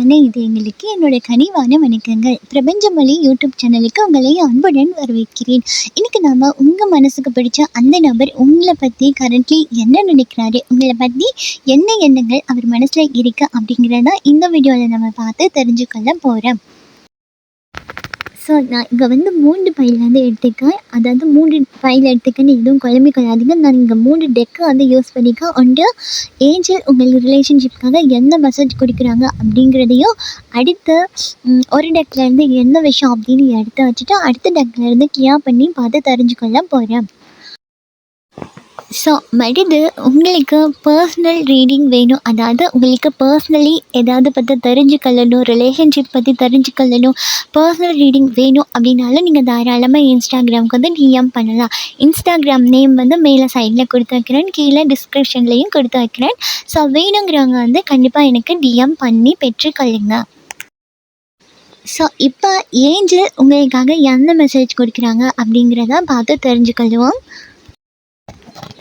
அன்பான இதயங்களுக்கு என்னோட கனிவான வணக்கங்கள். பிரபஞ்சமொழி யூடியூப் சேனலுக்கு உங்களை அன்புடன் வரவேற்கிறேன். இன்னைக்கு நாம உங்க மனசுக்கு பிடிச்ச அந்த நபர் உங்களை பத்தி கரண்ட்லி என்ன நினைக்கிறாரு, உங்களை பத்தி என்ன எண்ணங்கள் அவர் மனசுல இருக்கு அப்படிங்கிறத இந்த வீடியோல நம்ம பார்த்து தெரிஞ்சுக்கொள்ள போறோம். ஸோ நான் இங்கே வந்து 3 ஃபைல் வந்து எடுத்துக்கேன். அதாவது 3 ஃபைல் எடுத்துக்கன்னு எதுவும் குழம்பி கொள்ளாதீங்க. நான் இங்கே 3 டெக்கு வந்து யூஸ் பண்ணிக்கேன். ஒன்று ஏஞ்சல் உங்கள் ரிலேஷன்ஷிப்காக என்ன மெசேஜ் கொடுக்குறாங்க அப்படிங்கிறதையும், அடுத்து ஒரு டெக்லேருந்து என்ன விஷயம் அப்படின்னு எடுத்து வச்சுட்டு அடுத்த டெக்லேருந்து கிளியர் பண்ணி பார்த்து தெரிஞ்சுக்கொள்ள போகிறேன். ஸோ மறுது உங்களுக்கு பர்சனல் ரீடிங் வேணும். அதாவது உங்களுக்கு பர்சனலி ஏதாவது பற்றி தெரிஞ்சுக்கொள்ளணும், ரிலேஷன்ஷிப் பற்றி தெரிஞ்சுக்கொள்ளணும், பர்சனல் ரீடிங் வேணும் அப்படின்னாலும் நீங்கள் தாராளமாக இன்ஸ்டாகிராமுக்கு வந்து டிஎம் பண்ணலாம். இன்ஸ்டாகிராம் நேம் வந்து மேலே சைடில் கொடுத்து வைக்கிறேன், கீழே டிஸ்கிரிப்ஷன்லேயும் கொடுத்து வைக்கிறேன். ஸோ வேணுங்கிறவங்க வந்து கண்டிப்பாக எனக்கு டிஎம் பண்ணி பெற்றுக்கொள்ளுங்க. ஸோ இப்போ ஏஞ்சல் உங்களுக்காக என்ன மெசேஜ் கொடுக்குறாங்க அப்படிங்கிறத பார்த்து தெரிஞ்சுக்கொள்வோம்.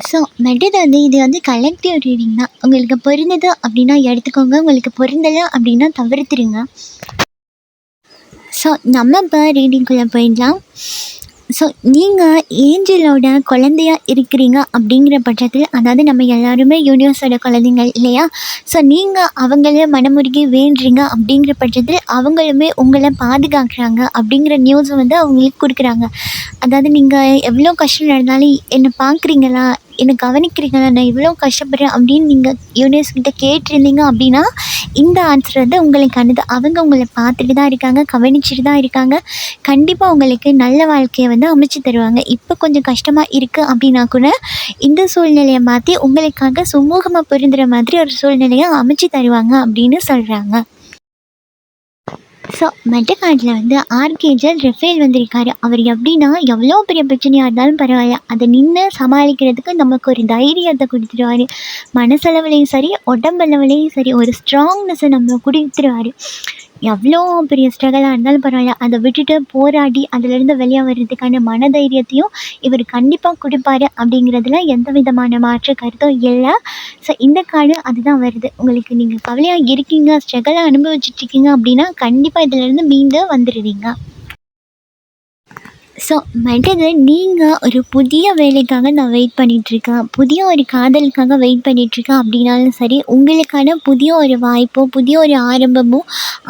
ஸோ மெட்டது வந்து இது வந்து கலெக்டிவ் ரீடிங் தான். உங்களுக்கு பொருந்தது அப்படின்னா எடுத்துக்கோங்க, உங்களுக்கு பொருந்தலை அப்படின்னா தவிர்த்துருங்க. ஸோ நம்ம இப்போ ரீடிங்குள்ளே போயிடலாம். ஸோ நீங்கள் ஏஞ்சலோட குழந்தையாக இருக்கிறீங்க அப்படிங்கிற பட்சத்தில், அதாவது நம்ம எல்லாருமே யூனிவர்ஸோட குழந்தைங்கள் இல்லையா? ஸோ நீங்கள் அவங்கள மனமுருகி வேண்டுறீங்க அப்படிங்கிற பட்சத்தில் அவங்களுமே உங்களை பாதுகாக்கிறாங்க அப்படிங்கிற நியூஸை வந்து அவங்களுக்கு கொடுக்குறாங்க. அதாவது நீங்கள் எவ்வளோ கஷ்டம் நடந்தாலும் என்னை பார்க்குறீங்களா, என்னை கவனிக்கிறீங்களா, நான் இவ்வளோ கஷ்டப்படுறேன் அப்படின்னு நீங்கள் யூனிவர்ஸ்கிட்ட கேட்டிருந்தீங்க அப்படின்னா இந்த ஆன்சர் வந்து உங்களுக்கானது. அவங்க உங்களை பார்த்துட்டு தான் இருக்காங்க, கவனிச்சுட்டு தான் இருக்காங்க. கண்டிப்பாக உங்களுக்கு நல்ல வாழ்க்கையை வந்து அமைச்சு தருவாங்க. இப்போ கொஞ்சம் கஷ்டமாக இருக்குது அப்படின்னா கூட இந்த சூழ்நிலையை மாற்றி உங்களுக்காக சுமூகமாக புரிந்துற மாதிரி ஒரு சூழ்நிலையை அமைச்சு தருவாங்க அப்படின்னு சொல்கிறாங்க. ஸோ மெட்டகார்டில் வந்து ஆர்கேஞ்சல் ரஃபேல் வந்திருக்காரு. அவர் எப்படின்னா எவ்வளோ பெரிய பிரச்சனையாக இருந்தாலும் பரவாயில்ல, அதை நின்று சமாளிக்கிறதுக்கு நமக்கு ஒரு தைரியத்தை கொடுத்துருவார். மனசளவுலேயும் சரி, உடம்பளவுலேயும் சரி, ஒரு ஸ்ட்ராங்னஸை நம்ம கொடுத்துருவார். எவ்வளோ பெரிய ஸ்ட்ரகலாக இருந்தாலும் பரவாயில்ல, அதை விட்டுட்டு போராடி அதிலேருந்து வெளியே வர்றதுக்கான மனதைரியத்தையும் இவர் கண்டிப்பாக கொடுப்பாரு அப்படிங்கிறதுல எந்த விதமான மாற்று கருத்தும் இல்லை. ஸோ இந்த கார்டு அதுதான் வருது. உங்களுக்கு நீங்கள் கவலையாக இருக்கீங்க, ஸ்ட்ரகலாக அனுபவிச்சுட்ருக்கீங்க அப்படின்னா கண்டிப்பாக இதிலேருந்து மீண்டு வந்துடுவீங்க. ஸோ மற்றது நீங்கள் ஒரு புதிய வேலைக்காக நான் வெயிட் பண்ணிகிட்ருக்கேன், புதிய ஒரு காதலுக்காக வெயிட் பண்ணிகிட்ருக்கேன் அப்படின்னாலும் சரி, உங்களுக்கான புதிய ஒரு வாய்ப்போ புதிய ஒரு ஆரம்பமோ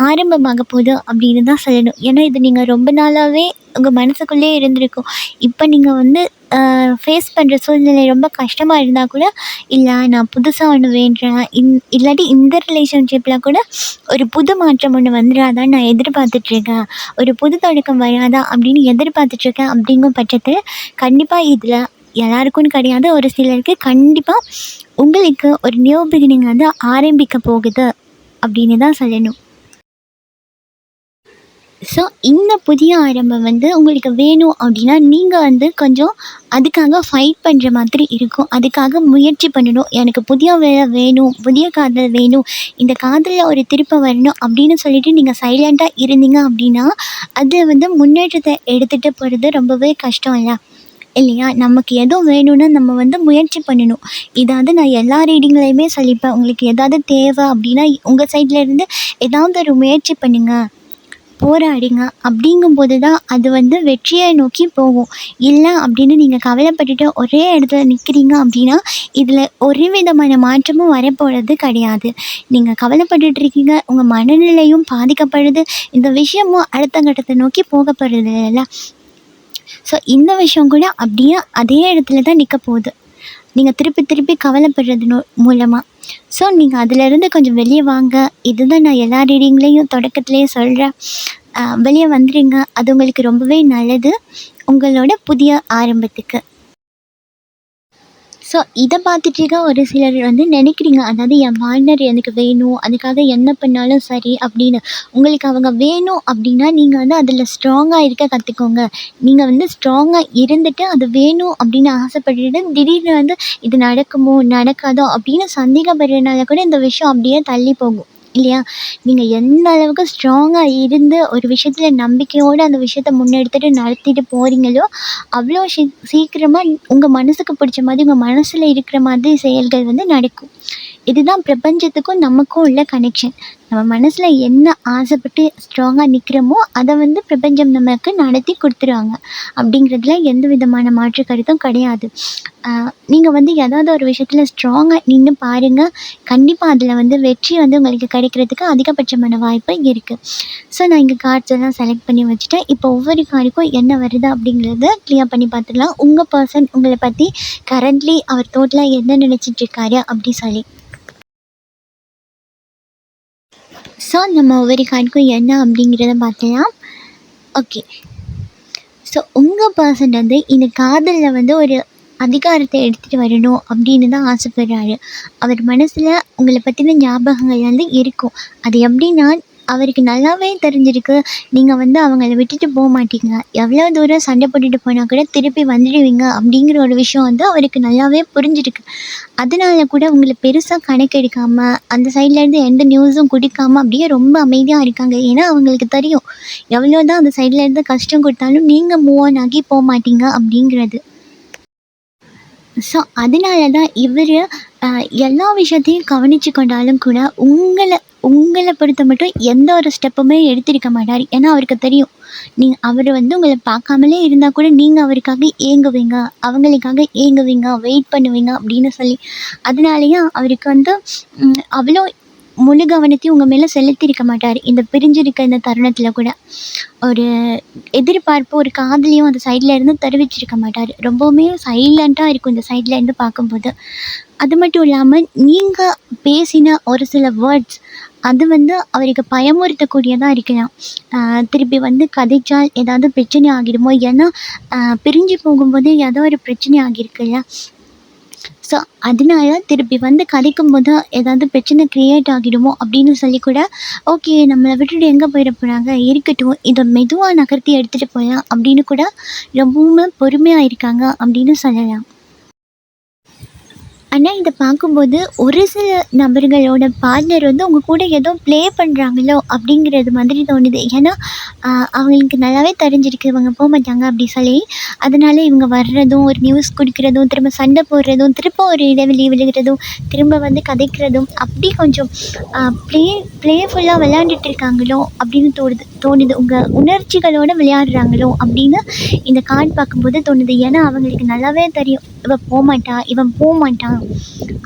ஆரம்பமாக போகுது அப்படின்னு தான் சொல்லணும். ஏன்னா இது நீங்கள் ரொம்ப நாளாகவே உங்கள் மனசுக்குள்ளேயே இருந்திருக்கும். இப்போ நீங்கள் வந்து ஃபேஸ் பண்ணுற சூழ்நிலை ரொம்ப கஷ்டமாக இருந்தால் கூட, இல்லை நான் புதுசாக ஒன்று வேண்டுறேன், இல்லாட்டி இந்த ரிலேஷன்ஷிப்பில் கூட ஒரு புது மாற்றம் ஒன்று வந்துடாதான் நான் எதிர்பார்த்துட்ருக்கேன், ஒரு புது தொடக்கம் வராதா அப்படின்னு எதிர்பார்த்துட்ருக்கேன் அப்படிங்கும் பட்சத்தில் கண்டிப்பாக இதில் எல்லாருக்கும் கிடையாது, ஒரு சிலருக்கு கண்டிப்பாக உங்களுக்கு ஒரு நியூ பிகினிங் வந்து ஆரம்பிக்க போகுது அப்படின்னு தான் சொல்லணும். ஸோ இந்த புதிய ஆரம்பம் வந்து உங்களுக்கு வேணும் அப்படின்னா நீங்கள் வந்து கொஞ்சம் அதுக்காக ஃபைட் பண்ணுற மாதிரி இருக்கும். அதுக்காக முயற்சி பண்ணணும். எனக்கு புதிய வேலை வேணும், புதிய காதல் வேணும், இந்த காதலில் ஒரு திருப்பம் வரணும் அப்படின்னு சொல்லிட்டு நீங்கள் சைலண்ட்டாக இருந்தீங்க அப்படின்னா அது வந்து முன்னேற்றத்தை எடுத்துகிட்டு போகிறது ரொம்பவே கஷ்டம் இல்லையா? நமக்கு எதுவும் வேணும்னா நம்ம வந்து முயற்சி பண்ணணும். இதாவது நான் எல்லா ரீடிங்லையுமே சொல்லிப்பேன், உங்களுக்கு எதாவது தேவை அப்படின்னா உங்கள் சைட்லேருந்து ஏதாவது ஒரு முயற்சி பண்ணுங்கள், போராடிங்க. அப்படிங்கும்போது தான் அது வந்து வெற்றியை நோக்கி போகும். இல்லை அப்படின்னு நீங்கள் கவலைப்பட்டுட்டு ஒரே இடத்துல நிற்கிறீங்க அப்படின்னா இதில் ஒரு விதமான மாற்றமும் வரப்போகிறது கிடையாது. நீங்கள் கவலைப்பட்டுட்ருக்கீங்க, உங்கள் மனநிலையும் பாதிக்கப்படுது, இந்த விஷயமும் அடுத்த கட்டத்தை நோக்கி போக போகிறது இல்லை. ஸோ இந்த விஷயம் கூட அப்படியே அதே இடத்துல தான் நிற்க போகுது, நீங்கள் திருப்பி திருப்பி கவலைப்படுறது மூலமாக. ஸோ நீங்கள் அதிலேருந்து கொஞ்சம் வெளியே வாங்க. இதுதான் நான் எல்லா ரீடிங்லேயும் தொடக்கத்துலேயே சொல்கிறேன். வெளியே வந்துடுங்க, அது உங்களுக்கு ரொம்பவே நல்லது உங்களோட புதிய ஆரம்பத்துக்கு. ஸோ இதை பார்த்துட்டு ஒரு சிலர் வந்து நினைக்கிறீங்க, அதாவது என் பார்ட்னர் எனக்கு வேணும், அதுக்காக என்ன பண்ணாலும் சரி அப்படின்னு. உங்களுக்கு அவங்க வேணும் அப்படின்னா நீங்கள் வந்து அதில் ஸ்ட்ராங்காக இருக்க கற்றுக்கோங்க. நீங்கள் வந்து ஸ்ட்ராங்காக இருந்துட்டு அது வேணும் அப்படின்னு ஆசைப்பட்டுட்டு திடீர்னு வந்து இது நடக்குமோ நடக்காதோ அப்படின்னு சந்தேகப்படுறதுனால கூட இந்த விஷயம் அப்படியே தள்ளி போகும் இல்லையா? நீங்கள் எந்த அளவுக்கு ஸ்ட்ராங்காக இருந்து ஒரு விஷயத்தில் நம்பிக்கையோடு அந்த விஷயத்த முன்னெடுத்துட்டு நடத்திட்டு போகிறீங்களோ அவ்வளோ சீக்கிரமாக உங்கள் மனசுக்கு பிடிச்ச மாதிரி, உங்கள் மனசில் இருக்கிற மாதிரி செயல்கள் வந்து நடக்கும். இதுதான் பிரபஞ்சத்துக்கும் நமக்கும் உள்ள கனெக்ஷன். நம்ம மனசில் என்ன ஆசைப்பட்டு ஸ்ட்ராங்காக நிற்கிறோமோ அதை வந்து பிரபஞ்சம் நமக்கு நடத்தி கொடுத்துருவாங்க. அப்படிங்கிறதுல எந்த விதமான மாற்று கருத்தும் கிடையாது. நீங்கள் வந்து ஏதாவது ஒரு விஷயத்தில் ஸ்ட்ராங்காக நின்று பாருங்கள். கண்டிப்பாக அதில் வந்து வெற்றி வந்து உங்களுக்கு கிடைக்கிறதுக்கு அதிகபட்சமான வாய்ப்பு இருக்குது. ஸோ நான் இங்கே கார்ட்ஸ் எல்லாம் செலக்ட் பண்ணி வச்சுட்டேன். இப்போ ஒவ்வொரு கார்டுக்கும் என்ன வருது அப்படிங்கிறத கிளியர் பண்ணி பார்த்துக்கலாம். உங்கள் பர்சன் உங்களை பற்றி கரண்ட்லி அவர் டோட்டலாக என்ன நினச்சிட்ருக்காரு அப்படி சொல்லி. ஸோ நம்ம ஒவ்வொரு கார்டுக்கும் என்ன அப்படிங்கிறத பார்க்கலாம். ஓகே. ஸோ உங்கள் பர்சன் வந்து இந்த காதலில் வந்து ஒரு அதிகாரத்தை எடுத்துகிட்டு வரணும் அப்படின்னு தான் ஆசைப்படுறாரு. அவர் மனசில் உங்களை பற்றின ஞாபகங்கள் வந்து இருக்கும். அது எப்படின்னா, அவருக்கு நல்லாவே தெரிஞ்சிருக்கு, நீங்கள் வந்து அவங்கள விட்டுட்டு போக மாட்டீங்க. எவ்வளோ தூரம் சண்டை போட்டுட்டு போனால் கூட திருப்பி வந்துடுவீங்க அப்படிங்கிற ஒரு விஷயம் வந்து அவருக்கு நல்லாவே புரிஞ்சிருக்கு. அதனால கூட உங்களை பெருசாக கணக்கெடுக்காமல், அந்த சைட்லேருந்து எந்த நியூஸும் குடிக்காமல் அப்படியே ரொம்ப அமைதியாக இருக்காங்க. ஏன்னா அவங்களுக்கு தெரியும், எவ்வளோ தான் அந்த சைட்லேருந்து கஷ்டம் கொடுத்தாலும் நீங்கள் மூவ் ஆன் ஆகி போக மாட்டீங்க அப்படிங்கிறது. ஸோ அதனால தான் இவர் எல்லா விஷயத்தையும் கவனித்து கொண்டாலும் கூட உங்களை உங்களை பொறுத்த மட்டும் எந்த ஒரு ஸ்டெப்புமே எடுத்திருக்க மாட்டார். ஏன்னா அவருக்கு தெரியும், அவர் வந்து உங்களை பார்க்காமலே இருந்தால் கூட நீங்கள் அவருக்காக ஏங்குவீங்க, அவங்களுக்காக ஏங்குவீங்க, வெயிட் பண்ணுவீங்க அப்படின்னு சொல்லி. அதனாலேயே அவருக்கு வந்து அவ்வளோ முழு கவனத்தையும் உங்கள் மேலே செலுத்தியிருக்க மாட்டார். இந்த பிரிஞ்சிருக்க இந்த தருணத்தில் கூட ஒரு எதிர்பார்ப்பு, ஒரு காதலியும் அந்த சைடில் இருந்து தெரிவிச்சிருக்க மாட்டார். ரொம்பவுமே சைலண்ட்டாக இருக்கும் இந்த சைடில் இருந்து பார்க்கும்போது. அது மட்டும் இல்லாமல் நீங்கள் பேசின ஒரு சில வேர்ட்ஸ் அது வந்து அவருக்கு பயமுறுத்தக்கூடியதாக இருக்கலாம். திருப்பி வந்து கதைச்சால் ஏதாவது பிரச்சனை ஆகிடுமோ, ஏன்னா பிரிஞ்சு போகும்போது ஏதோ ஒரு பிரச்சனை ஆகியிருக்குல்ல. ஸோ அதனால திருப்பி வந்து கதைக்கும்போது ஏதாவது பிரச்சனை க்ரியேட் ஆகிடுமோ அப்படின்னு சொல்லி கூட, ஓகே நம்மளை விட்டுட்டு எங்கே போயிட போகிறாங்க, இருக்கட்டும் இதை மெதுவாக நகர்த்தி எடுத்துகிட்டு போகலாம் அப்படின்னு கூட ரொம்பவுமே பொறுமையாக இருக்காங்க அப்படின்னு சொல்லலாம். ஆனால் இதை பார்க்கும்போது ஒரு சில நபர்களோட பார்ட்னர் வந்து உங்கள் கூட ஏதோ ப்ளே பண்ணுறாங்களோ அப்படிங்கிறது மாதிரி தோணுது. ஏன்னா அவங்களுக்கு நல்லாவே தெரிஞ்சிருக்கு இவங்க போக மாட்டாங்க அப்படி சொல்லி. அதனால இவங்க வர்றதும், ஒரு நியூஸ் குடிக்கிறதும், திரும்ப சண்டை போடுறதும், திரும்ப ஒரு இடைவெளி விழுகிறதும், திரும்ப வந்து கதைக்கிறதும், அப்படி கொஞ்சம் ப்ளே ப்ளேஃபுல்லாக விளையாண்டுட்டு இருக்காங்களோ அப்படின்னு தோணுது. உங்கள் உணர்ச்சிகளோடு விளையாடுறாங்களோ அப்படின்னு இந்த கார்டு பார்க்கும்போது தோணுது. ஏன்னா அவங்களுக்கு நல்லாவே தெரியும், இவன் போகமாட்டான்,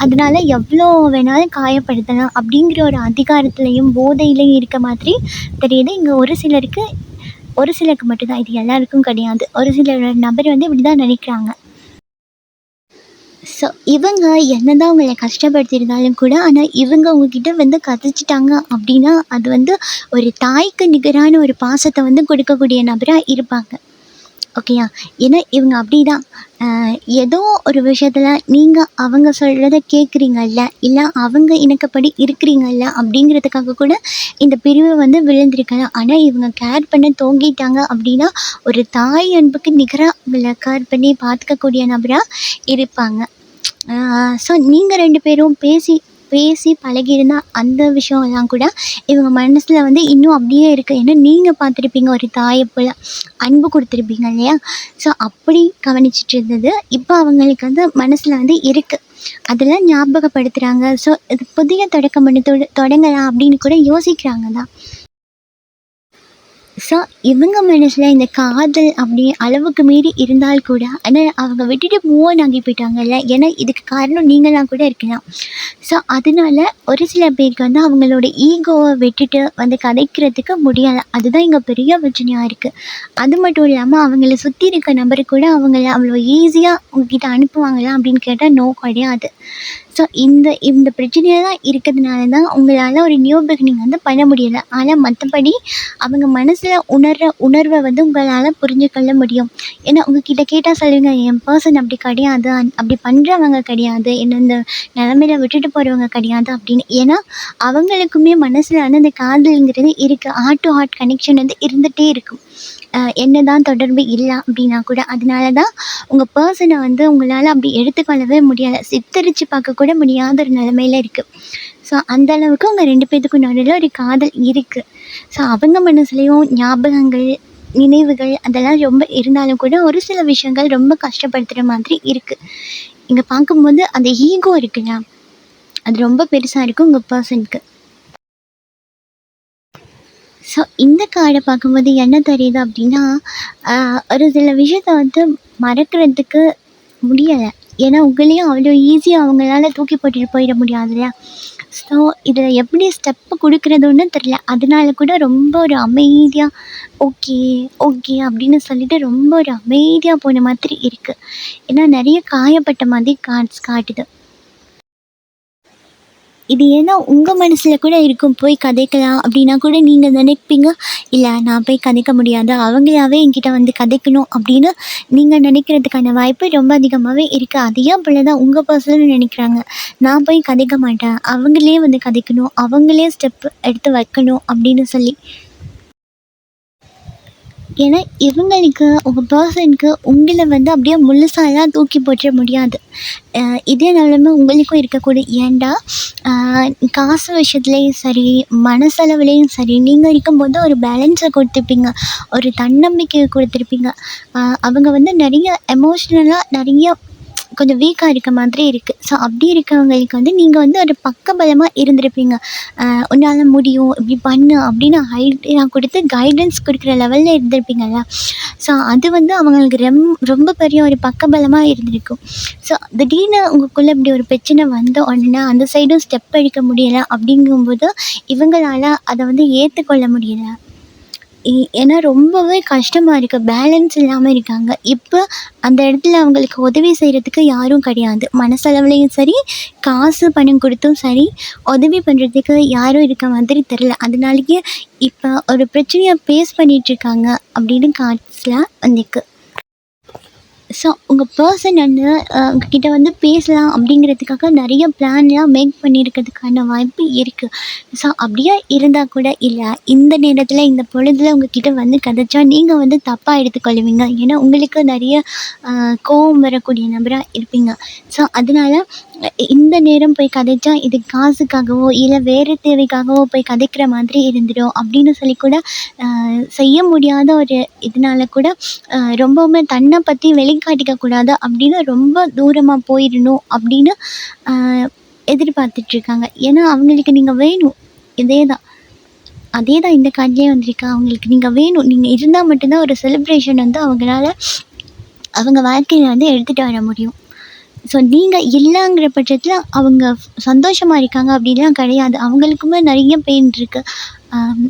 அதனால எவ்வளோ வேணாலும் காயப்படுத்தலாம் அப்படிங்கிற ஒரு அதிகாரத்துலேயும் போதையிலையும் இருக்க மாதிரி தெரியுது. இங்கே ஒரு சிலருக்கு மட்டும்தான், இது எல்லாருக்கும் கிடையாது. ஒரு சில நபர் வந்து இப்படி தான் நினைக்கிறாங்க. ஸோ இவங்க என்னதான் உங்களை கஷ்டப்படுத்தியிருந்தாலும் கூட, ஆனால் இவங்க உங்ககிட்ட வந்து கதைச்சிட்டாங்க அப்படின்னா, அது வந்து ஒரு தாய்க்கு நிகரான ஒரு பாசத்தை வந்து கொடுக்கக்கூடிய நபராக இருப்பாங்க. ஓகேயா? ஏன்னா இவங்க அப்படி தான். ஏதோ ஒரு விஷயத்தில் நீங்கள் அவங்க சொல்கிறத கேட்குறீங்கல்ல, இல்லை அவங்க இணக்கப்படி இருக்கிறீங்கல்ல அப்படிங்கிறதுக்காக கூட இந்த பிரிவு வந்து விழுந்திருக்கலாம். ஆனால் இவங்க கேர் பண்ண தோங்கிட்டாங்க அப்படின்னா, ஒரு தாய் அன்புக்கு நிகராக உங்களை கேர் பண்ணி பார்த்துக்கக்கூடிய நபராக இருப்பாங்க. ஸோ நீங்கள் 2 பேரும் பேசி பழகியிருந்தா அந்த விஷயம்லாம் கூட இவங்க மனசில் வந்து இன்னும் அப்படியே இருக்குது. ஏன்னா நீங்கள் பார்த்துருப்பீங்க, ஒரு தாயை போல் அன்பு கொடுத்துருப்பீங்க இல்லையா? ஸோ அப்படி கவனிச்சிட்டு இருந்தது இப்போ அவங்களுக்கு வந்து மனசில் வந்து இருக்குது. அதெல்லாம் ஞாபகப்படுத்துகிறாங்க. ஸோ இது புதிய தொடக்கம் பண்ணி தொடங்கலாம் அப்படின்னு கூட யோசிக்கிறாங்க தான். ஸோ இவங்க மனசில் இந்த காதல் அப்படி அளவுக்கு மீறி இருந்தால் கூட, ஆனால் அவங்க விட்டுட்டு மூவ் ஆன் ஆகி போயிட்டாங்கல்ல, ஏன்னா இதுக்கு காரணம் நீங்களாம் கூட இருக்கலாம். ஸோ அதனால ஒரு சில பேருக்கு வந்து அவங்களோட ஈகோவை விட்டுட்டு வந்து கதைக்கிறதுக்கு முடியலை. அதுதான் இங்கே பெரிய பிரச்சனையாக இருக்குது. அது மட்டும் இல்லாமல் அவங்கள சுற்றி இருக்க நபர் கூட அவங்கள அவ்வளோ ஈஸியாக உங்ககிட்ட அனுப்புவாங்களா அப்படின்னு கேட்டால் நோ, கிடையாது. ஸோ இந்த பிரச்சனையாக தான் இருக்கிறதுனால தான் உங்களால் ஒரு நியூ பிகினிங் வந்து பண்ண முடியலை. ஆனால் மற்றபடி அவங்க மனசில் உணர்வை வந்து உங்களால் புரிஞ்சுக்கொள்ள முடியும். ஏன்னா உங்ககிட்ட கேட்டால் சொல்லுங்க, என் பர்சன் அப்படி கிடையாது, அப்படி பண்ணுறவங்க கிடையாது, என்ன இந்த நிலமையில விட்டுட்டு போகிறவங்க கிடையாது அப்படின்னு. ஏன்னா அவங்களுக்குமே மனசில் வந்து அந்த காதல்ங்கிறது இருக்குது. ஹார்ட் டு ஹார்ட் கனெக்ஷன் வந்து இருந்துகிட்டே இருக்கும், என்ன தான் தொடர்பு இல்லை அப்படின்னா கூட. அதனால தான் உங்கள் பர்சனை வந்து உங்களால் அப்படி எடுத்துக்கொள்ளவே முடியலை, சித்தரித்து பார்க்க கூட முடியாத ஒரு நிலமையில இருக்குது. ஸோ அந்த அளவுக்கு உங்கள் 2 பேத்துக்கும் நடுவில் ஒரு காதல் இருக்குது. ஸோ அவங்க மனசுலேயும் ஞாபகங்கள், நினைவுகள் அதெல்லாம் ரொம்ப இருந்தாலும் கூட ஒரு சில விஷயங்கள் ரொம்ப கஷ்டப்படுத்துகிற மாதிரி இருக்குது. இங்கே பார்க்கும்போது அந்த ஈகோ இருக்குல்ல, அது ரொம்ப பெருசாக இருக்கும் உங்கள் பர்சனுக்கு. ஸோ இந்த கார்டை பார்க்கும்போது என்ன தெரியுது அப்படின்னா, ஒரு சில விஷயத்த வந்து மறக்கிறதுக்கு முடியலை. ஏன்னா உங்களையும் அவ்வளோ ஈஸியாக அவங்களால தூக்கி போட்டுட்டு போயிட முடியாது இல்லையா? ஸோ இதில் எப்படி ஸ்டெப்பு கொடுக்குறதுன்னு தெரில. அதனால கூட ரொம்ப ஒரு அமைதியாக ஓகே ஓகே அப்படின்னு சொல்லிட்டு ரொம்ப ஒரு அமைதியாக போன மாதிரி இருக்குது. ஏன்னா நிறைய காயப்பட்ட மாதிரி கார்ட்ஸ் காட்டுது. இது ஏன்னா உங்கள் மனசில் கூட இருக்கும், போய் கதைக்கலாம் அப்படின்னா கூட நீங்கள் நினைப்பீங்க, இல்லை நான் போய் கதைக்க முடியாது, அவங்களாவே என்கிட்ட வந்து கதைக்கணும் அப்படின்னு நீங்கள் நினைக்கிறதுக்கான வாய்ப்பு ரொம்ப அதிகமாகவே இருக்குது. அதே போல் தான் உங்கள் பர்சனும் நினைக்கிறாங்க, நான் போய் கதைக்க மாட்டேன், அவங்களே வந்து கதைக்கணும், அவங்களே ஸ்டெப் எடுத்து வைக்கணும் அப்படின்னு சொல்லி. ஏன்னா இவங்களுக்கு உங்கள் பர்சனுக்கு உங்களை வந்து அப்படியே முழுசாலாம் தூக்கி போட்டுற முடியாது. இதே நிலைமை உங்களுக்கும் இருக்கக்கூடும். ஏன்டா காசு விஷயத்துலேயும் சரி, மனசளவுலேயும் சரி, நீங்கள் இருக்கும்போது ஒரு பேலன்ஸை கொடுத்துருப்பீங்க, ஒரு தன்னம்பிக்கையை கொடுத்துருப்பீங்க. அவங்க வந்து நிறைய எமோஷ்னலாக நிறைய கொஞ்சம் வீக்காக இருக்க மாதிரி இருக்குது. ஸோ அப்படி இருக்கவங்களுக்கு வந்து நீங்கள் வந்து ஒரு பக்கபலமாக இருந்திருப்பீங்க. உன்னால் முடியும், இப்படி பண்ணு அப்படின்னு ஐடியா கொடுத்து கைடன்ஸ் கொடுக்குற லெவலில் இருந்திருப்பீங்கள்ல. ஸோ அது வந்து அவங்களுக்கு ரொம்ப பெரிய ஒரு பக்கபலமாக இருந்திருக்கும். ஸோ திடீர்னு உங்களுக்குள்ளே இப்படி ஒரு பிரச்சனை வந்த உடனே அந்த சைடும் ஸ்டெப் எடுக்க முடியலை அப்படிங்கும்போது இவங்களால் அதை வந்து ஏற்றுக்கொள்ள முடியலை. ஏன்னா ரொம்பவே கஷ்டமாக இருக்குது, பேலன்ஸ் இல்லாமல் இருக்காங்க. இப்போ அந்த இடத்துல அவங்களுக்கு உதவி செய்கிறதுக்கு யாரும் கிடையாது. மனசளவுலேயும் சரி, காசு பணம் கொடுத்தும் சரி, உதவி பண்ணுறதுக்கு யாரும் இருக்க மாதிரி தெரில. அதனாலேயே இப்போ ஒரு பிரச்சனையை ஃபேஸ் பண்ணிகிட்ருக்காங்க அப்படின்னு கார்ட்ஸில் வந்திருக்கு. ஸோ உங்கள் பர்சன் வந்து உங்ககிட்ட வந்து பேசலாம் அப்படிங்கிறதுக்காக நிறைய பிளான்லாம் மேக் பண்ணியிருக்கிறதுக்கான வாய்ப்பு இருக்குது. ஸோ அப்படியே இருந்தால் கூட, இல்லை இந்த நேரத்தில் இந்த பொழுதில் உங்ககிட்ட வந்து கதைச்சா நீங்கள் வந்து தப்பாக எடுத்துக்கொள்ளுவீங்க. ஏன்னா உங்களுக்கு நிறைய கோவம் வரக்கூடிய நபராக இருப்பீங்க. ஸோ அதனால் இந்த நேரம் போய் கதைச்சா இது காசுக்காகவோ இல்லை வேறு தேவைக்காகவோ போய் கதைக்கிற மாதிரி இருந்துடும் அப்படின்னு சொல்லி கூட செய்ய முடியாத ஒரு இதனால கூட ரொம்பவுமே தன்னை பற்றி வெளிக்காட்டிக்க கூடாது அப்படின்னு ரொம்ப தூரமாக போயிடணும் அப்படின்னு எதிர்பார்த்துட்ருக்காங்க. ஏன்னா அவங்களுக்கு நீங்கள் வேணும். அதே தான் இந்த கார்ட்லேயே வந்திருக்கு. அவங்களுக்கு நீங்கள் வேணும், நீங்கள் இருந்தால் மட்டும்தான் ஒரு செலிப்ரேஷன் வந்து அவங்களால அவங்க வாழ்க்கையில் வந்து எடுத்துகிட்டு வர முடியும். ஸோ நீங்கள் இல்லைங்கிற பட்சத்தில் அவங்க சந்தோஷமாக இருக்காங்க அப்படின்லாம் கிடையாது. அவங்களுக்குமே நிறைய பெயின் இருக்குது,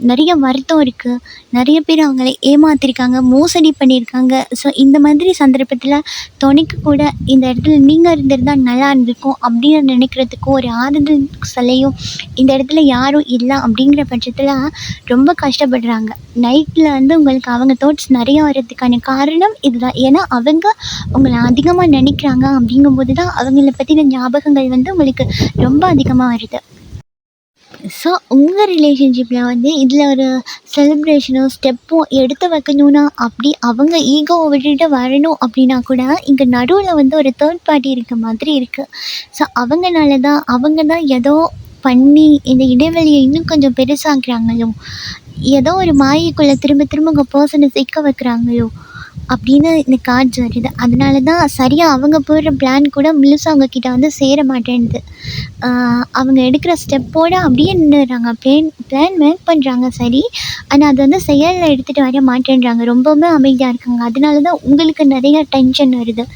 நிறைய வருத்தம் இருக்குது, நிறைய பேர் அவங்கள ஏமாற்றிருக்காங்க, மோசடி பண்ணியிருக்காங்க. ஸோ இந்த மாதிரி சந்தர்ப்பத்தில் துணைக்கு கூட இந்த இடத்துல நீங்கள் இருந்திருந்தால் நல்லா இருந்திருக்கும் அப்படின்னு நினைக்கிறதுக்கும் ஒரு ஆறுதல் சிலையும் இந்த இடத்துல யாரும் இல்லை அப்படிங்கிற பட்சத்தில் ரொம்ப கஷ்டப்படுறாங்க. நைட்டில் வந்து உங்களுக்கு அவங்க தாட்ஸ் நிறையா வர்றதுக்கான காரணம் இதுதான். ஏன்னா அவங்க உங்களை அதிகமாக நினைக்கிறாங்க அப்படிங்கும்போது தான் அவங்கள பற்றின ஞாபகங்கள் வந்து உங்களுக்கு ரொம்ப அதிகமாக வருது. ஸோ உங்கள் ரிலேஷன்ஷிப்பில் வந்து இதில் ஒரு செலிப்ரேஷனோ ஸ்டெப்போ எடுத்து வைக்கணுன்னா, அப்படி அவங்க ஈகோவை விட்டுட்டு வரணும் அப்படின்னா கூட இங்கே நடுவில் வந்து ஒரு தேர்ட் பார்ட்டி இருக்க மாதிரி இருக்குது. ஸோ அவங்க தான் ஏதோ பண்ணி இந்த இடைவெளியை இன்னும் கொஞ்சம் பெருசாக்குறாங்களோ, ஏதோ ஒரு மாயைக்குள்ளே திரும்ப திரும்ப உங்கள் பர்சனை சிக்க வைக்கிறாங்களோ அப்படின்னு இந்த கார்ட்ஸ் வருது. அதனால தான் சரியாக அவங்க போடுற பிளான் கூட முழுசாக அவங்கக்கிட்ட வந்து சேர மாட்டேன்து. அவங்க எடுக்கிற ஸ்டெப்போடு அப்படியே நின்றுடுறாங்க. பிளான் மேக் பண்ணுறாங்க சரி, ஆனால் அது வந்து செயலில் எடுத்துகிட்டு வர மாட்டேன்றாங்க. ரொம்பவுமே அமைதியாக இருக்காங்க. அதனால தான் உங்களுக்கு நிறைய டென்ஷன் வருது.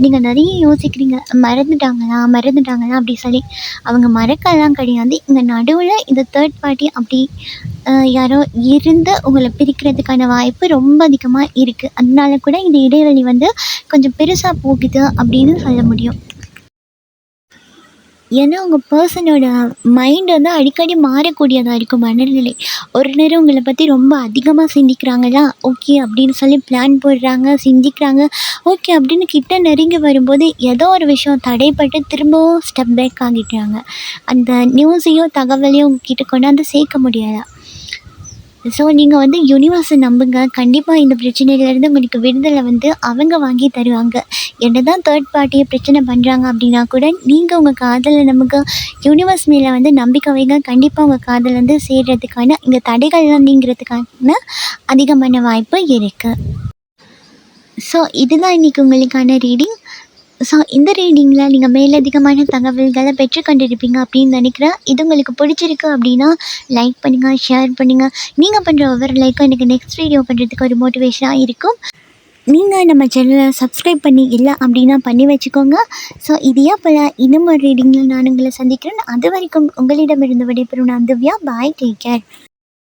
நீங்கள் நிறைய யோசிக்கிறீங்க, மறந்துட்டாங்களா அப்படி சொல்லி. அவங்க மறக்கலாம் கிடையாது. இங்கே நடுவில் இந்த தேர்ட் பார்ட்டி அப்படி யாரோ இருந்து உங்களை பிரிக்கிறதுக்கான வாய்ப்பு ரொம்ப அதிகமாக இருக்குது. அதனால கூட இந்த இடைவெளி வந்து கொஞ்சம் பெருசாக போகுது அப்படின்னு சொல்ல முடியும். ஏன்னா உங்கள் பர்சனோட மைண்ட் வந்து அடிக்கடி மாறக்கூடியதாக இருக்கும் மனநிலை. ஒரு நேரம் உங்களை பற்றி ரொம்ப அதிகமாக சிந்திக்கிறாங்களா, ஓகே அப்படின்னு சொல்லி பிளான் போடுறாங்க, சிந்திக்கிறாங்க, ஓகே அப்படின்னு கிட்ட நெருங்கி வரும்போது ஏதோ ஒரு விஷயம் தடைப்பட்டு திரும்பவும் ஸ்டெப் பேக் ஆகிட்டாங்க. அந்த நியூஸையோ தகவலையும் உங்ககிட்ட கொண்டாந்து சேர்க்க முடியலை. ஸோ நீங்கள் வந்து யூனிவர்ஸை நம்புங்க. கண்டிப்பாக இந்த பிரச்சனையிலேருந்து உங்களுக்கு விடுதலை வந்து அவங்க வாங்கி தருவாங்க. என்ன தான் தேர்ட் பார்ட்டியை பிரச்சனை பண்ணுறாங்க அப்படின்னா கூட நீங்கள் உங்கள் காதலை நம்புங்க. யூனிவர்ஸ் மேலே வந்து நம்பிக்கை வைங்க. கண்டிப்பாக உங்கள் காதல் வந்து சேர்கிறதுக்கான இந்த தடைகள்லாம் நீங்கிறதுக்கான அதிகமான வாய்ப்பு இருக்குது. ஸோ இதுதான் இன்றைக்கி உங்களுக்கான ரீடிங். ஸோ இந்த ரீடிங்கில் நீங்கள் மேலதிகமான தகவல்களை பெற்றுக்கொண்டிருப்பீங்க அப்படின்னு நினைக்கிறேன். இது உங்களுக்கு பிடிச்சிருக்கு அப்படின்னா லைக் பண்ணுங்கள், ஷேர் பண்ணுங்கள். நீங்கள் பண்ணுற ஒவ்வொரு லைக்கும் எனக்கு நெக்ஸ்ட் வீடியோ பண்ணுறதுக்கு ஒரு மோட்டிவேஷனாக இருக்கும். நீங்கள் நம்ம சேனலை சப்ஸ்கிரைப் பண்ணி இல்லை அப்படின்னா பண்ணி வச்சுக்கோங்க. ஸோ இதே போல் இன்னும் ஒரு ரீடிங்கில் நான் உங்களை சந்திக்கிறேன். அது வரைக்கும் உங்களிடமிருந்து விடைபெறும் நான் திவ்யா. பாய், டேக் கேர்.